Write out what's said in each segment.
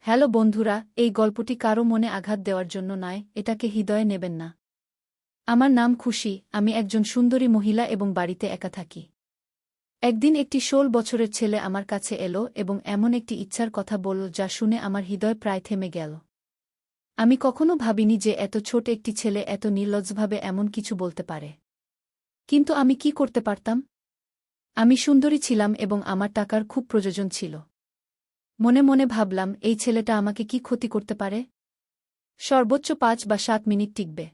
Hello বন্ধুরা, এই গল্পটি কারও মনে আঘাত দেওয়ার জন্য নয়, এটাকে হৃদয়ে নেবেন না। আমার নাম খুশি, আমি একজন সুন্দরী মহিলা এবং বাড়িতে একা থাকি। একদিন একটি ১৬ বছরের ছেলে আমার কাছে এলো এবং এমন একটি ইচ্ছার কথা বলল যা শুনে আমার হৃদয় প্রায় থেমে গেল। আমি কখনো ভাবিনি যে এত ছোট একটি ছেলে এত নির্লজ্জভাবে এমন কিছু বলতে পারে। কিন্তু আমি কি করতে পারতাম? আমি সুন্দরী ছিলাম এবং আমার টাকার খুব প্রয়োজন ছিল। মনে মনে ভাবলাম, এই ছেলেটা আমাকে কি ক্ষতি করতে পারে? সর্বোচ্চ ৫ বা ৭ মিনিট টিকবে।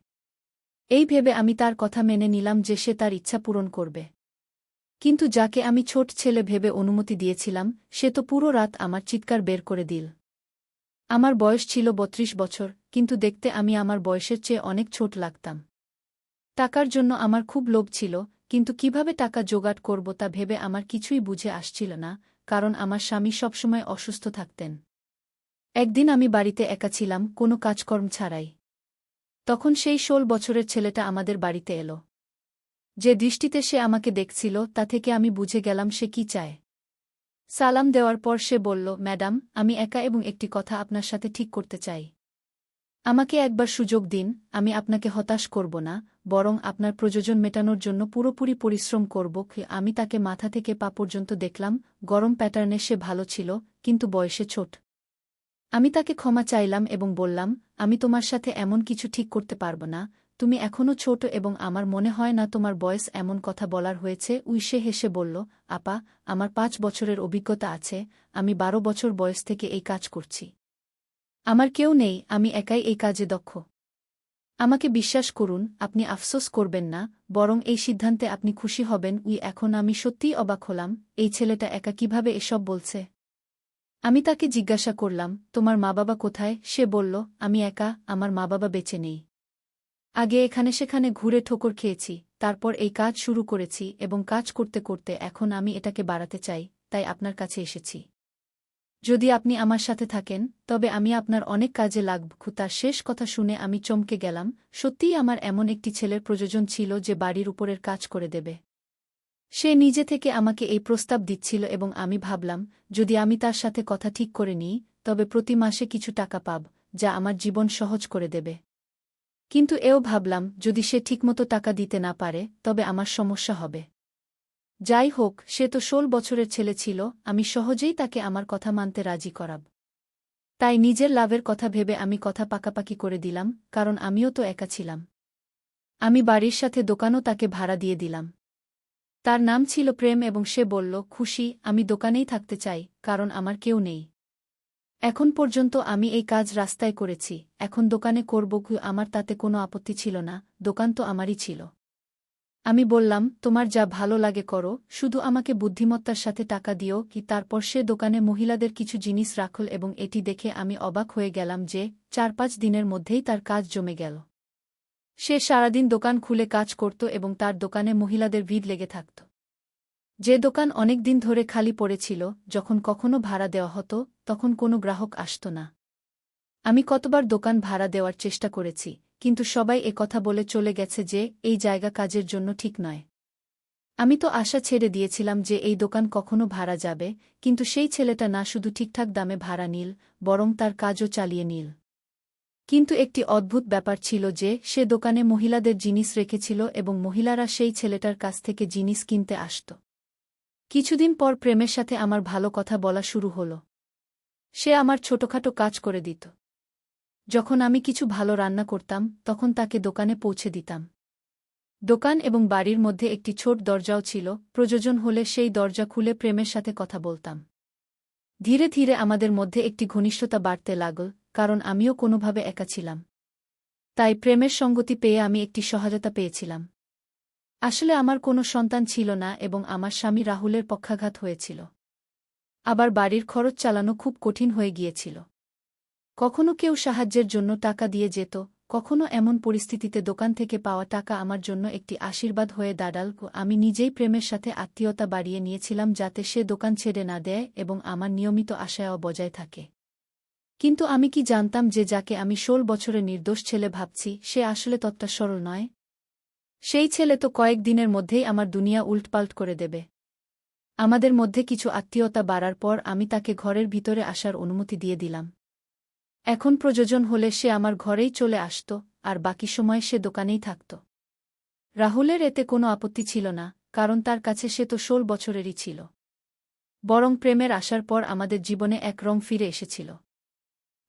এই ভেবে আমি তার কথা মেনে নিলাম যে সে তার ইচ্ছা পূরণ করবে। কিন্তু যাকে আমি ছোট ছেলে ভেবে অনুমতি দিয়েছিলাম, সে তো পুরো রাত আমার চিৎকার বের করে দিল। আমার বয়স ছিল ৩২ বছর, কিন্তু দেখতে আমি আমার বয়সের চেয়ে অনেক ছোট লাগতাম। টাকার জন্য আমার খুব লোভ ছিল, কিন্তু কিভাবে টাকা জোগাড় করব তা ভেবে আমার কিছুই বুঝে আসছিল না, কারণ আমার স্বামী সবসময় অসুস্থ থাকতেন। একদিন আমি বাড়িতে একা ছিলাম, কোনো কাজকর্ম ছাড়াই। তখন সেই ১৬ বছরের ছেলেটা আমাদের বাড়িতে এলো। যে দৃষ্টিতে সে আমাকে দেখছিল তা থেকে আমি বুঝে গেলাম সে কি চায়। সালাম দেওয়ার পর সে বলল, ম্যাডাম, আমি একা এবং একটি কথা আপনার সাথে ঠিক করতে চাই। আমাকে একবার সুযোগ দিন, আমি আপনাকে হতাশ করব না, বরং আপনার প্রয়োজন মেটানোর জন্য পুরোপুরি পরিশ্রম করব। আমি তাকে মাথা থেকে পা পর্যন্ত দেখলাম, গরম প্যাটার্নে সে ভালো ছিল, কিন্তু বয়সে ছোট। আমি তাকে ক্ষমা চাইলাম এবং বললাম, আমি তোমার সাথে এমন কিছু ঠিক করতে পারব না, তুমি এখনও ছোট এবং আমার মনে হয় না তোমার বয়স এমন কথা বলার হয়েছে। সে হেসে বলল, আপা, আমার ৫ বছরের অভিজ্ঞতা আছে, আমি ১২ বছর বয়স থেকে এই কাজ করছি। আমার কেউ নেই, আমি একাই এই কাজে দক্ষ। আমাকে বিশ্বাস করুন, আপনি আফসোস করবেন না, বরং এই সিদ্ধান্তে আপনি খুশি হবেন। এখন আমি সত্যিই অবাক হলাম, এই ছেলেটা একা কিভাবে এসব বলছে। আমি তাকে জিজ্ঞাসা করলাম, তোমার মা-বাবা কোথায়? সে বলল, আমি একা, আমার মা-বাবা বেঁচে নেই। আগে এখানে সেখানে ঘুরে ঠোকর খেয়েছি, তারপর এই কাজ শুরু করেছি এবং কাজ করতে করতে এখন আমি এটাকে বাড়াতে চাই, তাই আপনার কাছে এসেছি। যদি আপনি আমার সাথে থাকেন, তবে আমি আপনার অনেক কাজে লাগব। তার শেষ কথা শুনে আমি চমকে গেলাম, সত্যিই আমার এমন একটি ছেলের প্রয়োজন ছিল যে বাড়ির উপরের কাজ করে দেবে। সে নিজে থেকে আমাকে এই প্রস্তাব দিচ্ছিল এবং আমি ভাবলাম, যদি আমি তার সাথে কথা ঠিক করে নিই, তবে প্রতি মাসে কিছু টাকা পাব, যা আমার জীবন সহজ করে দেবে। কিন্তু এও ভাবলাম, যদি সে ঠিকমতো টাকা দিতে না পারে, তবে আমার সমস্যা হবে। যাই হোক, সে তো ১৬ বছরের ছেলে ছিল, আমি সহজেই তাকে আমার কথা মানতে রাজি করাব। তাই নিজের লাভের কথা ভেবে আমি কথা পাকাপাকি করে দিলাম, কারণ আমিও তো একা ছিলাম। আমি বাড়ির সাথে দোকানও তাকে ভাড়া দিয়ে দিলাম। তার নাম ছিল প্রেম এবং সে বলল, খুশি, আমি দোকানেই থাকতে চাই, কারণ আমার কেউ নেই। এখন পর্যন্ত আমি এই কাজ রাস্তায় করেছি, এখন দোকানে করব। আমার তাতে কোনো আপত্তি ছিল না, দোকান তো আমারই ছিল। আমি বললাম, তোমার যা ভালো লাগে করো, শুধু আমাকে বুদ্ধিমত্তার সাথে টাকা দিও। তারপর সে দোকানে মহিলাদের কিছু জিনিস রাখল এবং এটি দেখে আমি অবাক হয়ে গেলাম যে ৪-৫ দিনের মধ্যেই তার কাজ জমে গেল। সে সারাদিন দোকান খুলে কাজ করত এবং তার দোকানে মহিলাদের ভিড় লেগে থাকত। যে দোকান অনেক দিন ধরে খালি পড়েছিল, যখন কখনো ভাড়া দেওয়া হতো, তখন কোনো গ্রাহক আসত না। আমি কতবার দোকান ভাড়া দেওয়ার চেষ্টা করেছি, কিন্তু সবাই কথা বলে চলে গেছে যে এই জায়গা কাজের জন্য ঠিক নয়। আমি তো আশা ছেড়ে দিয়েছিলাম যে এই দোকান কখনো ভাড়া যাবে, কিন্তু সেই ছেলেটা না শুধু ঠিকঠাক দামে ভাড়া নিল, বরং তার কাজও চালিয়ে নিল। কিন্তু একটি অদ্ভুত ব্যাপার ছিল যে সে দোকানে মহিলাদের জিনিস রেখেছিল এবং মহিলারা সেই ছেলেটার কাছ থেকে জিনিস কিনতে আসত। কিছুদিন পর প্রেমের সাথে আমার ভালো কথা বলা শুরু হল। সে আমার ছোটখাটো কাজ করে দিত। যখন আমি কিছু ভালো রান্না করতাম, তখন তাকে দোকানে পৌঁছে দিতাম। দোকান এবং বাড়ির মধ্যে একটি ছোট দরজাও ছিল, প্রয়োজন হলে সেই দরজা খুলে প্রেমের সাথে কথা বলতাম। ধীরে ধীরে আমাদের মধ্যে একটি ঘনিষ্ঠতা বাড়তে লাগল, কারণ আমিও কোনোভাবে একা ছিলাম। তাই প্রেমের সঙ্গতি পেয়ে আমি একটি সহায়তা পেয়েছিলাম। আসলে আমার কোনো সন্তান ছিল না এবং আমার স্বামী রাহুলের পক্ষাঘাত হয়েছিল। আবার বাড়ির খরচ চালানো খুব কঠিন হয়ে গিয়েছিল। কখনো কেউ সাহায্যের জন্য টাকা দিয়ে যেত, কখনো এমন পরিস্থিতিতে দোকান থেকে পাওয়া টাকা আমার জন্য একটি আশীর্বাদ হয়ে দাঁড়াল। আমি নিজেই প্রেমের সাথে আত্মীয়তা বাড়িয়ে নিয়েছিলাম যাতে সে দোকান ছেড়ে না দেয় এবং আমার নিয়মিত আশাও বজায় থাকে। কিন্তু আমি কি জানতাম যে যাকে আমি ১৬ বছরের নির্দোষ ছেলে ভাবছি, সে আসলে ততটা সরল নয়। সেই ছেলে তো কয়েক দিনের মধ্যেই আমার দুনিয়া উল্টপাল্ট করে দেবে। আমাদের মধ্যে কিছু আত্মীয়তা বাড়ার পর আমি তাকে ঘরের ভিতরে আসার অনুমতি দিয়ে দিলাম। এখন প্রয়োজন হলে সে আমার ঘরেই চলে আসত, আর বাকি সময় সে দোকানেই থাকত। রাহুলের এতে কোনো আপত্তি ছিল না, কারণ তার কাছে সে তো 16 বছরেরই ছিল। বরং প্রেমের আসার পর আমাদের জীবনে এক রং ফিরে এসেছিল।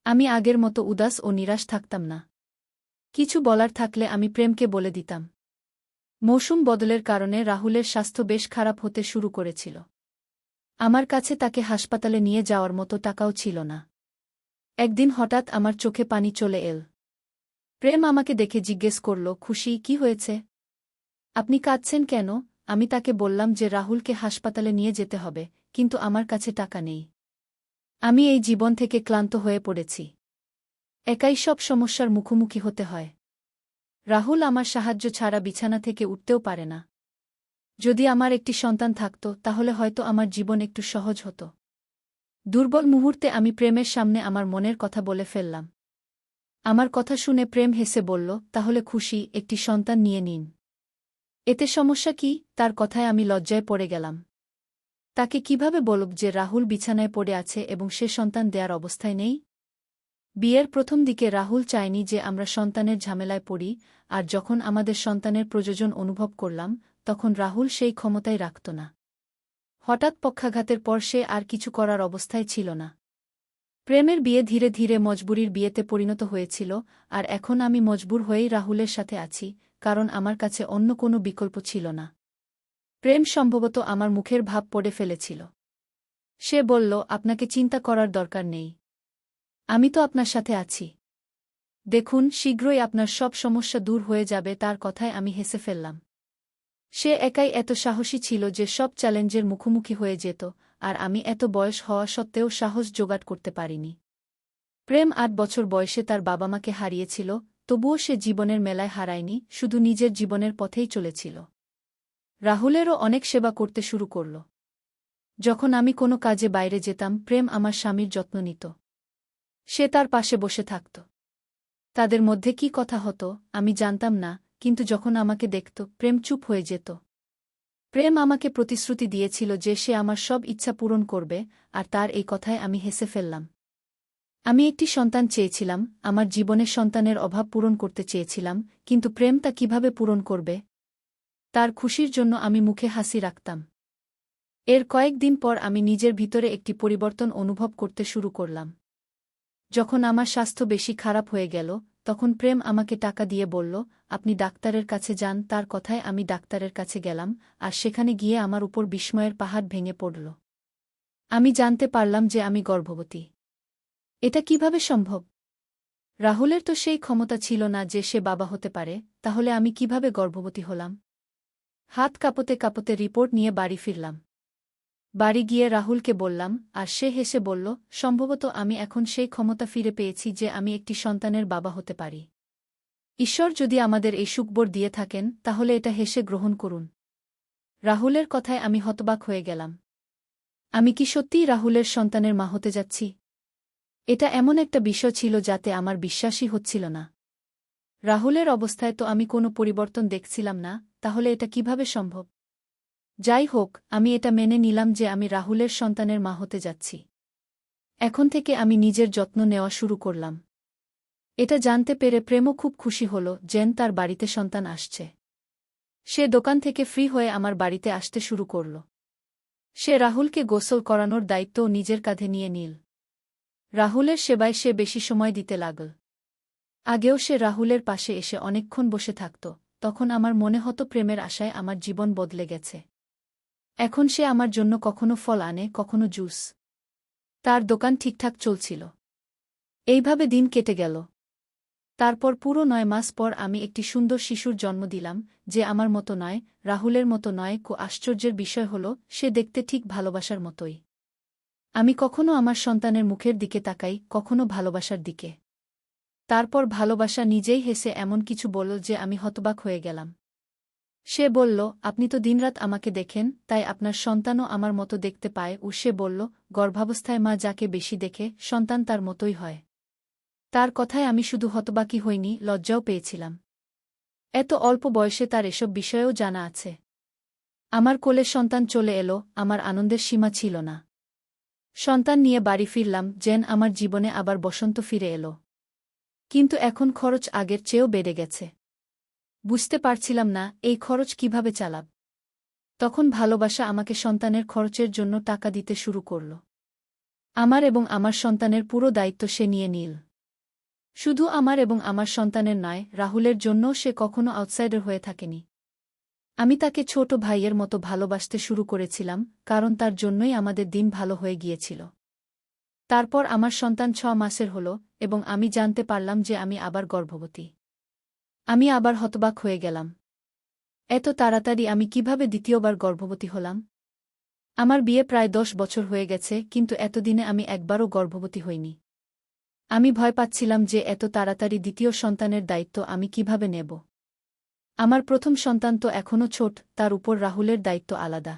আমি আগের মতো উদাস ও নিরাশ থাকতাম না। কিছু বলার থাকলে আমি প্রেমকে বলে দিতাম। মৌসুম বদলের কারণে রাহুলের স্বাস্থ্য বেশ খারাপ হতে শুরু করেছিল। আমার কাছে তাকে হাসপাতালে নিয়ে যাওয়ার মতো টাকাও ছিল না। একদিন হঠাৎ আমার চোখে পানি চলে এল। প্রেম আমাকে দেখে জিজ্ঞেস করল, খুশি, কি হয়েছে? আপনি কাঁদছেন কেন? আমি তাকে বললাম যে রাহুলকে হাসপাতালে নিয়ে যেতে হবে, কিন্তু আমার কাছে টাকা নেই। আমি এই জীবন থেকে ক্লান্ত হয়ে পড়েছি। একাই সব সমস্যার মুখোমুখি হতে হয়। রাহুল আমার সাহায্য ছাড়া বিছানা থেকে উঠতেও পারে না। যদি আমার একটি সন্তান থাকত, তাহলে হয়তো আমার জীবন একটু সহজ হতো। দুর্বল মুহূর্তে আমি প্রেমের সামনে আমার মনের কথা বলে ফেললাম। আমার কথা শুনে প্রেম হেসে বলল, তাহলে খুশি, একটি সন্তান নিয়ে নিন। এতে সমস্যা কি? তার কথায় আমি লজ্জায় পড়ে গেলাম। তাকে কিভাবে বলব যে রাহুল বিছানায় পড়ে আছে এবং সে সন্তান দেয়ার অবস্থায় নেই? বিয়ের প্রথম দিকে রাহুল চায়নি যে আমরা সন্তানের ঝামেলায় পড়ি, আর যখন আমাদের সন্তানের প্রয়োজন অনুভব করলাম, তখন রাহুল সেই ক্ষমতাই রাখত না। হঠাৎ পক্ষাঘাতের পর সে আর কিছু করার অবস্থায় ছিল না। প্রেমের বিয়ে ধীরে ধীরে মজবুরির বিয়েতে পরিণত হয়েছিল, আর এখন আমি মজবুর হয়েই রাহুলের সাথে আছি, কারণ আমার কাছে অন্য কোনো বিকল্প ছিল না। প্রেম সম্ভবত আমার মুখের ভাব পড়ে ফেলেছিল। সে বলল, আপনাকে চিন্তা করার দরকার নেই। আমি তো আপনার সাথে আছি। দেখুন, শীঘ্রই আপনার সব সমস্যা দূর হয়ে যাবে। তার কথায় আমি হেসে ফেললাম। সে একাই এত সাহসী ছিল যে সব চ্যালেঞ্জের মুখোমুখি হয়ে যেত, আর আমি এত বয়স হওয়া সত্ত্বেও সাহস জোগাড় করতে পারিনি। প্রেম 8 বছর বয়সে তার বাবা-মাকে হারিয়েছিল, তবুও সে জীবনের মেলায় হারায়নি, শুধু নিজের জীবনের পথেই চলেছিল। রাহুলেরও অনেক সেবা করতে শুরু করল। যখন আমি কোনো কাজে বাইরে যেতাম, প্রেম আমার স্বামীর যত্ন নিত। সে তার পাশে বসে থাকত। তাদের মধ্যে কি কথা হতো আমি জানতাম না, কিন্তু যখন আমাকে দেখত, প্রেম চুপ হয়ে যেত। প্রেম আমাকে প্রতিশ্রুতি দিয়েছিল যে সে আমার সব ইচ্ছা পূরণ করবে, আর তার এই কথায় আমি হেসে ফেললাম। আমি একটি সন্তান চেয়েছিলাম, আমার জীবনের সন্তানের অভাব পূরণ করতে চেয়েছিলাম, কিন্তু প্রেম তা কিভাবে পূরণ করবে? তার খুশির জন্য আমি মুখে হাসি রাখতাম। এর কয়েকদিন পর আমি নিজের ভিতরে একটি পরিবর্তন অনুভব করতে শুরু করলাম। যখন আমার স্বাস্থ্য বেশি খারাপ হয়ে গেল, তখন প্রেম আমাকে টাকা দিয়ে বলল, আপনি ডাক্তারের কাছে যান। তার কথায় আমি ডাক্তারের কাছে গেলাম, আর সেখানে গিয়ে আমার উপর বিস্ময়ের পাহাড় ভেঙে পড়ল। আমি জানতে পারলাম যে আমি গর্ভবতী। এটা কিভাবে সম্ভব? রাহুলের তো সেই ক্ষমতা ছিল না যে সে বাবা হতে পারে, তাহলে আমি কিভাবে গর্ভবতী হলাম? হাত কাঁপতে কাঁপতে রিপোর্ট নিয়ে বাড়ি ফিরলাম। বাড়ি গিয়ে রাহুলকে বললাম, আর সে হেসে বলল, সম্ভবত আমি এখন সেই ক্ষমতা ফিরে পেয়েছি যে আমি একটি সন্তানের বাবা হতে পারি। ঈশ্বর যদি আমাদের এই সুখবর দিয়ে থাকেন, তাহলে এটা হেসে গ্রহণ করুন। রাহুলের কথায় আমি হতবাক হয়ে গেলাম। আমি কি সত্যিই রাহুলের সন্তানের মা হতে যাচ্ছি? এটা এমন একটা বিষয় ছিল যাতে আমার বিশ্বাসই হচ্ছিল না। রাহুলের অবস্থায় তো আমি কোনো পরিবর্তন দেখছিলাম না, তাহলে এটা কিভাবে সম্ভব? যাই হোক, আমি এটা মেনে নিলাম যে আমি রাহুলের সন্তানের মা হতে যাচ্ছি। এখন থেকে আমি নিজের যত্ন নেওয়া শুরু করলাম। এটা জানতে পেরে প্রেমও খুব খুশি হল যেন তার বাড়িতে সন্তান আসছে। সে দোকান থেকে ফ্রি হয়ে আমার বাড়িতে আসতে শুরু করল। সে রাহুলকে গোসল করানোর দায়িত্বও নিজের কাঁধে নিয়ে নিল। রাহুলের সেবায় সে বেশি সময় দিতে লাগল। আগেও সে রাহুলের পাশে এসে অনেকক্ষণ বসে থাকত, তখন আমার মনে হতো প্রেমের আশায় আমার জীবন বদলে গেছে। এখন সে আমার জন্য কখনো ফল আনে, কখনো জুস। তার দোকান ঠিকঠাক চলছিল। এইভাবে দিন কেটে গেল। তারপর পুরো 9 মাস পর আমি একটি সুন্দর শিশুর জন্ম দিলাম, যে আমার মতো নয়, রাহুলের মতো নয়। আশ্চর্যের বিষয় হল, সে দেখতে ঠিক ভালোবাসার মতোই। আমি কখনো আমার সন্তানের মুখের দিকে তাকাই, কখনো ভালোবাসার দিকে। তারপর ভালোবাসা নিজেই হেসে এমন কিছু বলল যে আমি হতবাক হয়ে গেলাম। সে বলল, আপনি তো দিনরাত আমাকে দেখেন, তাই আপনার সন্তানও আমার মতো দেখতে পায়। সে বলল, গর্ভাবস্থায় মা যাকে বেশি দেখে, সন্তান তার মতোই হয়। তার কথায় আমি শুধু হতবাকই হইনি, লজ্জাও পেয়েছিলাম। এত অল্প বয়সে তার এসব বিষয়েও জানা আছে। আমার কোলে সন্তান চলে এলো, আমার আনন্দের সীমা ছিল না। সন্তান নিয়ে বাড়ি ফিরলাম, যেন আমার জীবনে আবার বসন্ত ফিরে এলো। কিন্তু এখন খরচ আগের চেয়েও বেড়ে গেছে। বুঝতে পারছিলাম না এই খরচ কিভাবে চালাব। তখন ভালোবাসা আমাকে সন্তানের খরচের জন্য টাকা দিতে শুরু করল। আমার এবং আমার সন্তানের পুরো দায়িত্ব সে নিয়ে নিল। শুধু আমার এবং আমার সন্তানের নয়, রাহুলের জন্যও সে কখনো আউটসাইডার হয়ে থাকেনি। আমি তাকে ছোট ভাইয়ের মতো ভালোবাসতে শুরু করেছিলাম, কারণ তার জন্যই আমাদের দিন ভালো হয়ে গিয়েছিল। তারপর আমার সন্তান 6 মাসের হল এবং আমি জানতে পারলাম যে আমি আবার গর্ভবতী। আমি আবার হতবাক হয়ে গেলাম। এত তাড়াতাড়ি আমি কিভাবে দ্বিতীয়বার গর্ভবতী হলাম? আমার বিয়ে প্রায় 10 বছর হয়ে গেছে, কিন্তু এতদিনে আমি একবারও গর্ভবতী হইনি। আমি ভয় পাচ্ছিলাম যে এত তাড়াতাড়ি দ্বিতীয় সন্তানের দায়িত্ব আমি কিভাবে নেব। আমার প্রথম সন্তান তো এখনও ছোট, তার উপর রাহুলের দায়িত্ব আলাদা।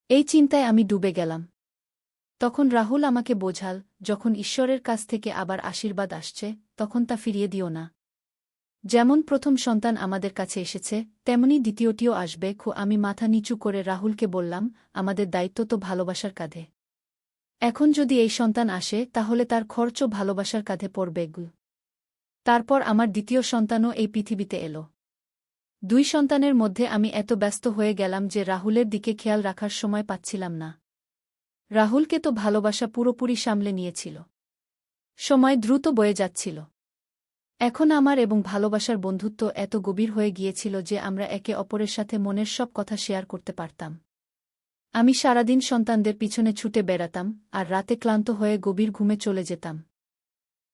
এই চিন্তায় আমি ডুবে গেলাম। তখন রাহুল আমাকে বোঝাল, যখন ঈশ্বরের কাছ থেকে আবার আশীর্বাদ আসছে, তখন তা ফিরিয়ে দিও না। যেমন প্রথম সন্তান আমাদের কাছে এসেছে, তেমনি দ্বিতীয়টিও আসবে। আমি মাথা নিচু করে রাহুলকে বললাম, আমাদের দায়িত্ব তো ভালোবাসার কাঁধে। এখন যদি এই সন্তান আসে, তাহলে তার খরচও ভালোবাসার কাঁধে পড়বে। তারপর আমার দ্বিতীয় সন্তানও এই পৃথিবীতে এলো। 2 সন্তানের মধ্যে আমি এত ব্যস্ত হয়ে গেলাম যে রাহুলের দিকে খেয়াল রাখার সময় পাচ্ছিলাম না। রাহুলকে তো ভালোবাসা পুরোপুরি সামলে নিয়েছিল। সময় দ্রুত বয়ে যাচ্ছিল। এখন আমার এবং ভালোবাসার বন্ধুত্ব এত গভীর হয়ে গিয়েছিল যে আমরা একে অপরের সাথে মনের সব কথা শেয়ার করতে পারতাম। আমি সারাদিন সন্তানদের পিছনে ছুটে বেড়াতাম, আর রাতে ক্লান্ত হয়ে গভীর ঘুমে চলে যেতাম।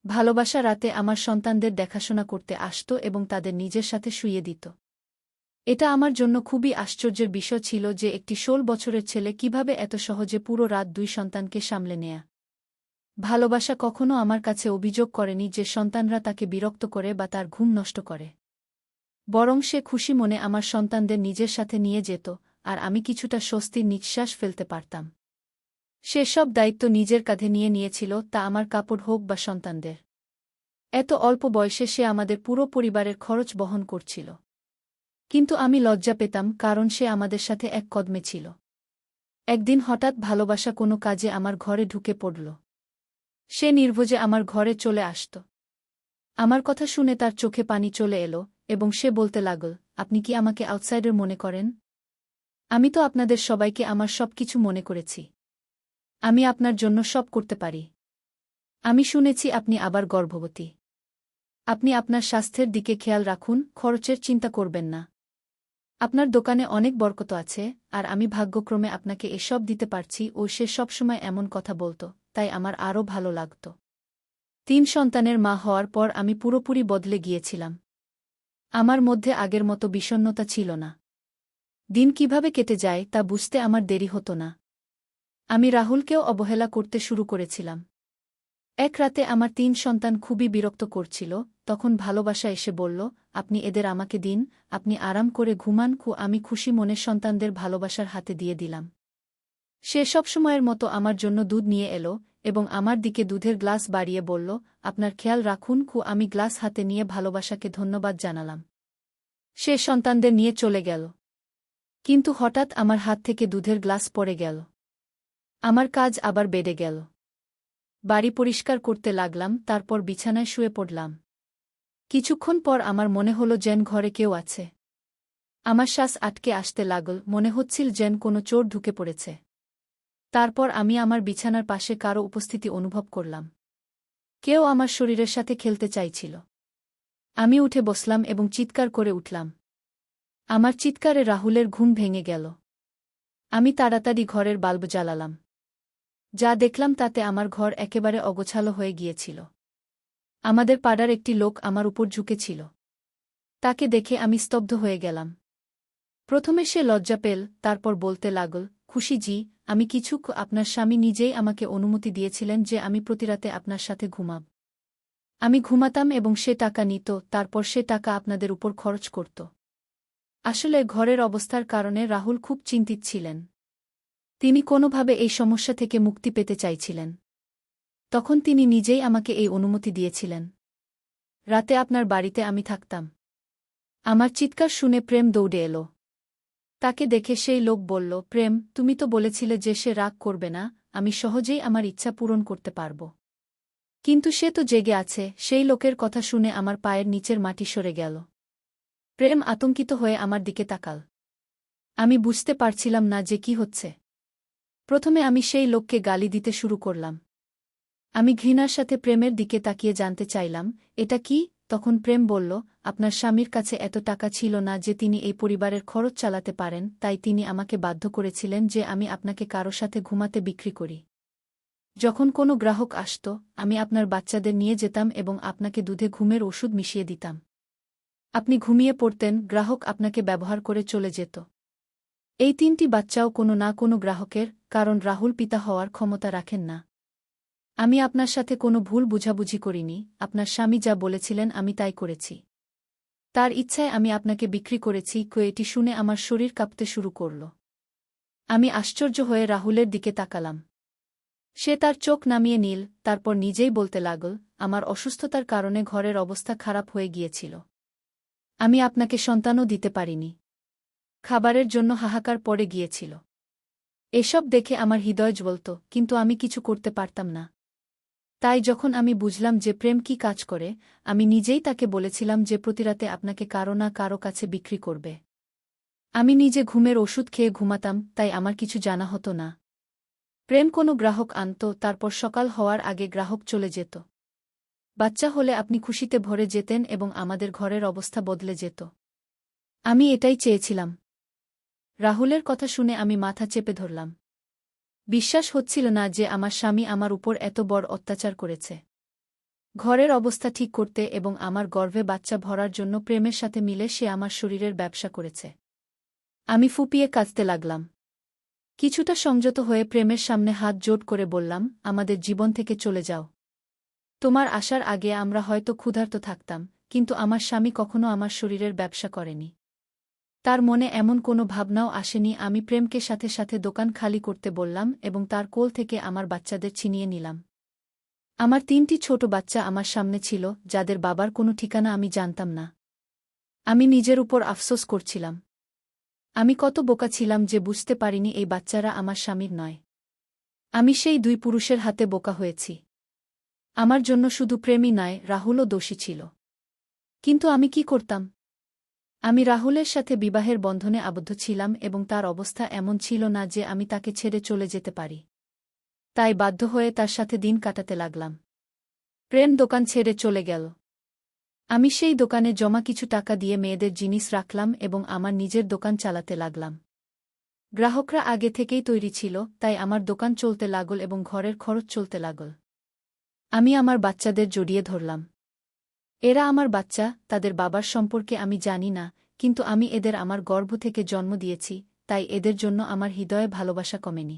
ভালোবাসা রাতে আমার সন্তানদের দেখাশোনা করতে আসত এবং তাদের নিজের সাথে শুইয়ে দিত। এটা আমার জন্য খুবই আশ্চর্যের বিষয় ছিল যে একটি 16 বছরের ছেলে কিভাবে এত সহজে পুরো রাত 2 সন্তানকে সামলে নেয়া। ভালোবাসা কখনো আমার কাছে অভিযোগ করেনি যে সন্তানরা তাকে বিরক্ত করে বা তার ঘুম নষ্ট করে। বরং সে খুশি মনে আমার সন্তানদের নিজের সাথে নিয়ে যেত, আর আমি কিছুটা স্বস্তির নিঃশ্বাস ফেলতে পারতাম। সে সব দায়িত্ব নিজের কাঁধে নিয়ে নিয়েছিল, তা আমার কাপড় হোক বা সন্তানদের। এত অল্প বয়সে সে আমাদের পুরো পরিবারের খরচ বহন করছিল। কিন্তু আমি লজ্জা পেতাম, কারণ সে আমাদের সাথে এক কদমে ছিল। একদিন হঠাৎ ভালোবাসা কোনো কাজে আমার ঘরে ঢুকে পড়ল। সে নির্ভয়ে আমার ঘরে চলে আসত। আমার কথা শুনে তার চোখে পানি চলে এলো এবং সে বলতে লাগল, আপনি কি আমাকে আউটসাইডার মনে করেন? আমি তো আপনাদের সবাইকে আমার সব কিছু মনে করেছি। আমি আপনার জন্য সব করতে পারি। আমি শুনেছি আপনি আবার গর্ভবতী। আপনি আপনার স্বাস্থ্যের দিকে খেয়াল রাখুন, খরচের চিন্তা করবেন না। আপনার দোকানে অনেক বরকত আছে, আর আমি ভাগ্যক্রমে আপনাকে এসব দিতে পারছি। ও সে সবসময় এমন কথা বলত, তাই আমার আরও ভালো লাগত। 3 সন্তানের মা হওয়ার পর আমি পুরোপুরি বদলে গিয়েছিলাম। আমার মধ্যে আগের মতো বিষণ্ণতা ছিল না। দিন কিভাবে কেটে যায় তা বুঝতে আমার দেরি হতো না। আমি রাহুলকেও অবহেলা করতে শুরু করেছিলাম। এক রাতে আমার 3 সন্তান খুবই বিরক্ত করছিল, তখন ভালোবাসা এসে বলল, আপনি এদের আমাকে দিন, আপনি আরাম করে ঘুমান। আমি খুশি মনে সন্তানদের ভালোবাসার হাতে দিয়ে দিলাম। সে সবসময়ের মতো আমার জন্য দুধ নিয়ে এলো এবং আমার দিকে দুধের গ্লাস বাড়িয়ে বলল, আপনার খেয়াল রাখুন। আমি গ্লাস হাতে নিয়ে ভালোবাসাকে ধন্যবাদ জানালাম। সে সন্তানদের নিয়ে চলে গেল। কিন্তু হঠাৎ আমার হাত থেকে দুধের গ্লাস পড়ে গেল। আমার কাজ আবার বেড়ে গেল। বাড়ি পরিষ্কার করতে লাগলাম, তারপর বিছানায় শুয়ে পড়লাম। কিছুক্ষণ পর আমার মনে হলো যেন ঘরে কেউ আছে। আমার শ্বাস আটকে আসতে লাগল, মনে হচ্ছিল যেন কোনো চোর ঢুকে পড়েছে। তারপর আমি আমার বিছানার পাশে কারো উপস্থিতি অনুভব করলাম। কেউ আমার শরীরের সাথে খেলতে চাইছিল। আমি উঠে বসলাম এবং চিৎকার করে উঠলাম। আমার চিৎকারে রাহুলের ঘুম ভেঙে গেল। আমি তাড়াতাড়ি ঘরের বাল্ব জ্বালালাম। যা দেখলাম তাতে আমার ঘর একেবারে অগোছালো হয়ে গিয়েছিল। আমাদের পাড়ার একটি লোক আমার উপর ঝুঁকেছিল। তাকে দেখে আমি স্তব্ধ হয়ে গেলাম। প্রথমে সে লজ্জা পেল, তারপর বলতে লাগল, খুশিজি, আমি কিছু আপনার স্বামী নিজেই আমাকে অনুমতি দিয়েছিলেন যে আমি প্রতিরাতে আপনার সাথে ঘুমাব। আমি ঘুমাতাম এবং সে টাকা নিত, তারপর সে টাকা আপনাদের উপর খরচ করত। আসলে ঘরের অবস্থার কারণে রাহুল খুব চিন্তিত ছিলেন। তিনি কোনোভাবে এই সমস্যা থেকে মুক্তি পেতে চাইছিলেন। তখন তিনি নিজেই আমাকে এই অনুমতি দিয়েছিলেন। রাতে আপনার বাড়িতে আমি থাকতাম। আমার চিৎকার শুনে প্রেম দৌড়ে এলো। তাকে দেখে সেই লোক বলল, প্রেম, তুমি তো বলেছিলে যে সে রাগ করবে না, আমি সহজেই আমার ইচ্ছা পূরণ করতে পারব। কিন্তু সে তো জেগে আছে। সেই লোকের কথা শুনে আমার পায়ের নিচের মাটি সরে গেল। প্রেম আতঙ্কিত হয়ে আমার দিকে তাকাল। আমি বুঝতে পারছিলাম না যে কি হচ্ছে। প্রথমে আমি সেই লোককে গালি দিতে শুরু করলাম। আমি ঘৃণার সাথে প্রেমের দিকে তাকিয়ে জানতে চাইলাম, এটা কি? তখন প্রেম বলল, আপনার স্বামীর কাছে এত টাকা ছিল না যে তিনি এই পরিবারের খরচ চালাতে পারেন, তাই তিনি আমাকে বাধ্য করেছিলেন যে আমি আপনাকে কারো সাথে ঘুমাতে বিক্রি করি। যখন কোনো গ্রাহক আসত, আমি আপনার বাচ্চাদের নিয়ে যেতাম এবং আপনাকে দুধে ঘুমের ওষুধ মিশিয়ে দিতাম। আপনি ঘুমিয়ে পড়তেন, গ্রাহক আপনাকে ব্যবহার করে চলে যেত। এই 3টি বাচ্চাও কোনো না কোনো গ্রাহকের, কারণ রাহুল পিতা হওয়ার ক্ষমতা রাখেন না। আমি আপনার সাথে কোনো ভুল বুঝাবুঝি করিনি, আপনার স্বামী যা বলেছিলেন আমি তাই করেছি। তার ইচ্ছায় আমি আপনাকে বিক্রি করেছি। এটি শুনে আমার শরীর কাঁপতে শুরু করল। আমি আশ্চর্য হয়ে রাহুলের দিকে তাকালাম। সে তার চোখ নামিয়ে নিল, তারপর নিজেই বলতে লাগল, আমার অসুস্থতার কারণে ঘরের অবস্থা খারাপ হয়ে গিয়েছিল। আমি আপনাকে সন্তানও দিতে পারিনি। খাবারের জন্য হাহাকার পড়ে গিয়েছিল। এসব দেখে আমার হৃদয় জ্বলত, কিন্তু আমি কিছু করতে পারতাম না। তাই যখন আমি বুঝলাম যে প্রেম কি কাজ করে, আমি নিজেই তাকে বলেছিলাম যে প্রতিরাতে আপনাকে কারো না কারো কাছে বিক্রি করবে। আমি নিজে ঘুমের ওষুধ খেয়ে ঘুমাতাম, তাই আমার কিছু জানা হতো না। প্রেম কোনো গ্রাহক আনত, তারপর সকাল হওয়ার আগে গ্রাহক চলে যেত। বাচ্চা হলে আপনি খুশিতে ভরে যেতেন এবং আমাদের ঘরের অবস্থা বদলে যেত। আমি এটাই চেয়েছিলাম। রাহুলের কথা শুনে আমি মাথা চেপে ধরলাম। বিশ্বাস হচ্ছিল না যে আমার স্বামী আমার উপর এত বড় অত্যাচার করেছে। ঘরের অবস্থা ঠিক করতে এবং আমার গর্ভে বাচ্চা ভরার জন্য প্রেমের সাথে মিলে সে আমার শরীরের ব্যবসা করেছে। আমি ফুপিয়ে কাঁদতে লাগলাম। কিছুটা সংযত হয়ে প্রেমের সামনে হাত জোড় করে বললাম, আমাদের জীবন থেকে চলে যাও। তোমার আসার আগে আমরা হয়তো ক্ষুধার্ত থাকতাম, কিন্তু আমার স্বামী কখনো আমার শরীরের ব্যবসা করেনি। তার মনে এমন কোনো ভাবনাও আসেনি। আমি প্রেমকে সাথে সাথে দোকান খালি করতে বললাম এবং তার কোল থেকে আমার বাচ্চাদের ছিনিয়ে নিলাম। আমার 3টি ছোট বাচ্চা আমার সামনে ছিল, যাদের বাবার কোনো ঠিকানা আমি জানতাম না। আমি নিজের উপর আফসোস করছিলাম। আমি কত বোকা ছিলাম যে বুঝতে পারিনি এই বাচ্চারা আমার স্বামীর নয়। আমি সেই 2 পুরুষের হাতে বোকা হয়েছি। আমার জন্য শুধু প্রেমই নয়, রাহুলও দোষী ছিল। কিন্তু আমি কি করতাম? আমি রাহুলের সাথে বিবাহের বন্ধনে আবদ্ধ ছিলাম এবং তার অবস্থা এমন ছিল না যে আমি তাকে ছেড়ে চলে যেতে পারি। তাই বাধ্য হয়ে তার সাথে দিন কাটাতে লাগলাম। প্রেম দোকান ছেড়ে চলে গেল। আমি সেই দোকানে জমা কিছু টাকা দিয়ে মেয়েদের জিনিস রাখলাম এবং আমার নিজের দোকান চালাতে লাগলাম। গ্রাহকরা আগে থেকেই তৈরি ছিল, তাই আমার দোকান চলতে লাগল এবং ঘরের খরচ চলতে লাগল। আমি আমার বাচ্চাদের জড়িয়ে ধরলাম। এরা আমার বাচ্চা, তাদের বাবার সম্পর্কে আমি জানি না, কিন্তু আমি এদের আমার গর্ভ থেকে জন্ম দিয়েছি, তাই এদের জন্য আমার হৃদয়ে ভালোবাসা কমেনি।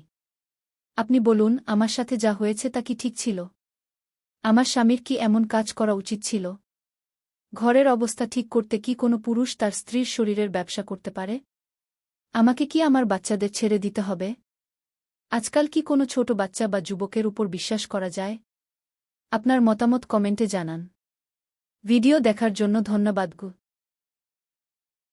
আপনি বলুন, আমার সাথে যা হয়েছে তা কি ঠিক ছিল? আমার স্বামীর কি এমন কাজ করা উচিত ছিল? ঘরের অবস্থা ঠিক করতে কি কোনো পুরুষ তার স্ত্রীর শরীরের ব্যবসা করতে পারে? আমাকে কি আমার বাচ্চাদের ছেড়ে দিতে হবে? আজকাল কি কোনো ছোট বাচ্চা বা যুবকের উপর বিশ্বাস করা যায়? আপনার মতামত কমেন্টে জানান। ভিডিও দেখার জন্য ধন্যবাদ।